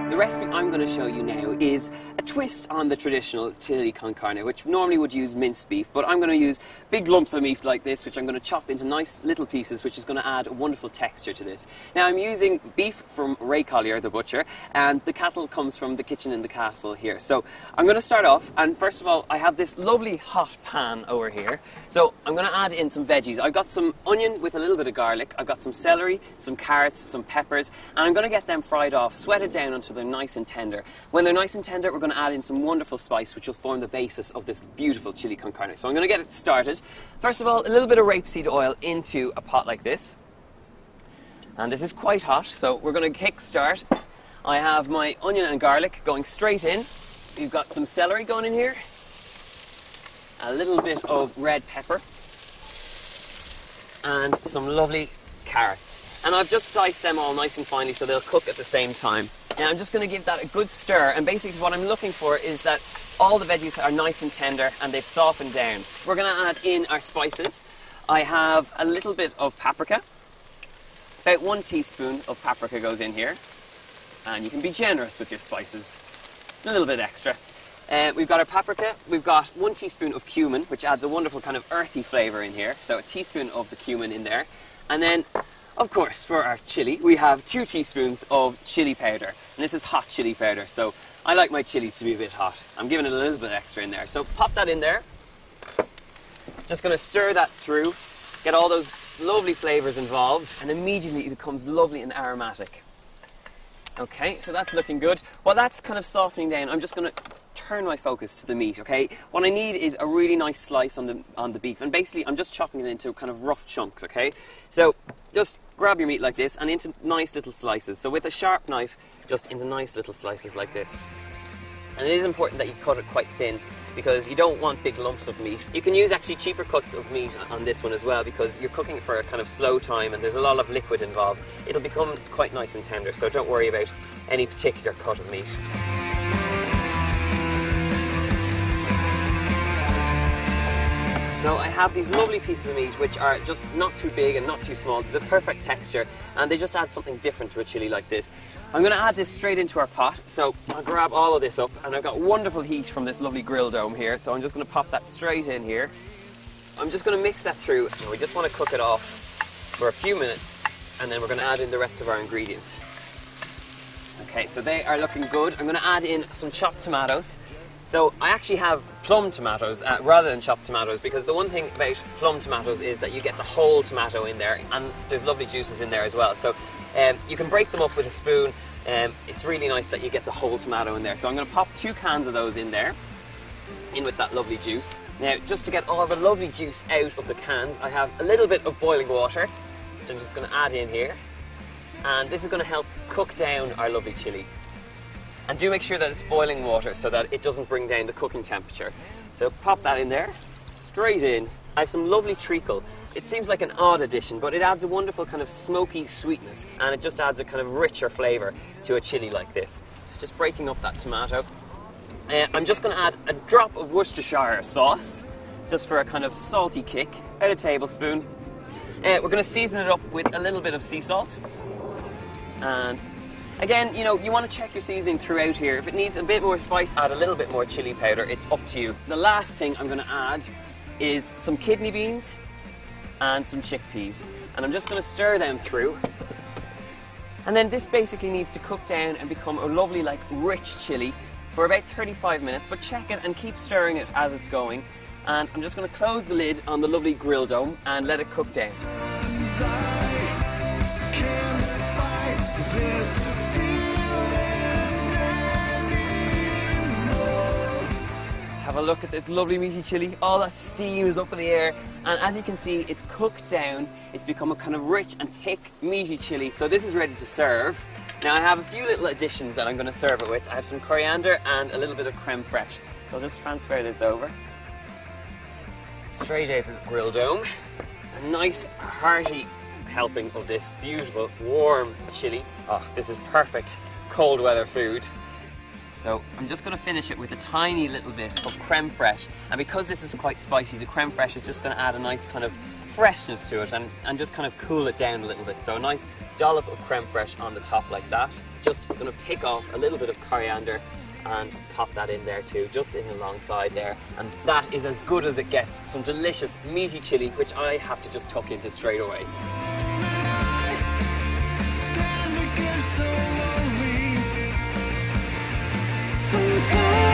The recipe I'm going to show you now is a twist on the traditional chili con carne, which normally would use minced beef, but I'm going to use big lumps of meat like this, which I'm going to chop into nice little pieces, which is going to add a wonderful texture to this. Now I'm using beef from Ray Collier, the butcher, and the cattle comes from the kitchen in the castle here. So I'm going to start off, and first of all I have this lovely hot pan over here. So I'm going to add in some veggies. I've got some onion with a little bit of garlic, I've got some celery, some carrots, some peppers, and I'm going to get them fried off, sweated down until they're nice and tender. When they're nice and tender, we're going to add in some wonderful spice which will form the basis of this beautiful chili con carne. So I'm going to get it started. First of all, a little bit of rapeseed oil into a pot like this. And this is quite hot, so we're going to kick start. I have my onion and garlic going straight in. We've got some celery going in here. A little bit of red pepper. And some lovely carrots. And I've just diced them all nice and finely so they'll cook at the same time. Now I'm just going to give that a good stir, and basically what I'm looking for is that all the veggies are nice and tender and they've softened down. We're going to add in our spices. I have a little bit of paprika. About 1 teaspoon of paprika goes in here. And you can be generous with your spices. A little bit extra. We've got our paprika, we've got 1 teaspoon of cumin, which adds a wonderful kind of earthy flavour in here. So a teaspoon of the cumin in there. And then, of course, for our chili, we have 2 teaspoons of chili powder. And this is hot chili powder, so I like my chilies to be a bit hot. I'm giving it a little bit extra in there. So pop that in there. Just going to stir that through, get all those lovely flavours involved, and immediately it becomes lovely and aromatic. Okay, so that's looking good. While that's kind of softening down, I'm just going to turn my focus to the meat, okay? What I need is a really nice slice on the beef, and basically I'm just chopping it into kind of rough chunks, okay? So just grab your meat like this and into nice little slices. So with a sharp knife, just into nice little slices like this. And it is important that you cut it quite thin because you don't want big lumps of meat. You can use actually cheaper cuts of meat on this one as well because you're cooking it for a kind of slow time and there's a lot of liquid involved. It'll become quite nice and tender, so don't worry about any particular cut of meat. Now I have these lovely pieces of meat which are just not too big and not too small, the perfect texture, and they just add something different to a chili like this. I'm going to add this straight into our pot, so I'll grab all of this up, and I've got wonderful heat from this lovely grill dome here, so I'm just going to pop that straight in here. I'm just going to mix that through, and we just want to cook it off for a few minutes, and then we're going to add in the rest of our ingredients. Okay, so they are looking good. I'm going to add in some chopped tomatoes. So I actually have plum tomatoes rather than chopped tomatoes because the one thing about plum tomatoes is that you get the whole tomato in there and there's lovely juices in there as well. So you can break them up with a spoon. It's really nice that you get the whole tomato in there. So I'm going to pop 2 cans of those in there, in with that lovely juice. Now just to get all the lovely juice out of the cans, I have a little bit of boiling water, which I'm just going to add in here. And this is going to help cook down our lovely chili. And do make sure that it's boiling water so that it doesn't bring down the cooking temperature. So pop that in there, straight in. I have some lovely treacle. It seems like an odd addition, but it adds a wonderful kind of smoky sweetness, and it just adds a kind of richer flavour to a chili like this. Just breaking up that tomato. I'm just going to add a drop of Worcestershire sauce, just for a kind of salty kick, about a tablespoon. We're going to season it up with a little bit of sea salt. And again, you know, you want to check your seasoning throughout here. If it needs a bit more spice, add a little bit more chili powder. It's up to you. The last thing I'm going to add is some kidney beans and some chickpeas. And I'm just going to stir them through. And then this basically needs to cook down and become a lovely, like, rich chili for about 35 minutes. But check it and keep stirring it as it's going. And I'm just going to close the lid on the lovely grill dome and let it cook down. Have a look at this lovely meaty chili. All that steam is up in the air, and as you can see, it's cooked down. It's become a kind of rich and thick meaty chili. So this is ready to serve. Now I have a few little additions that I'm going to serve it with. I have some coriander and a little bit of creme fraiche. So I'll just transfer this over. Straight out of the grill dome. A nice hearty helping of this beautiful warm chili. Oh, this is perfect cold weather food. So I'm just going to finish it with a tiny little bit of creme fraiche, and because this is quite spicy, the creme fraiche is just going to add a nice kind of freshness to it and just kind of cool it down a little bit. So a nice dollop of creme fraiche on the top like that. Just going to pick off a little bit of coriander and pop that in there too, just in alongside there. And that is as good as it gets. Some delicious meaty chili, which I have to just tuck into straight away. Sometimes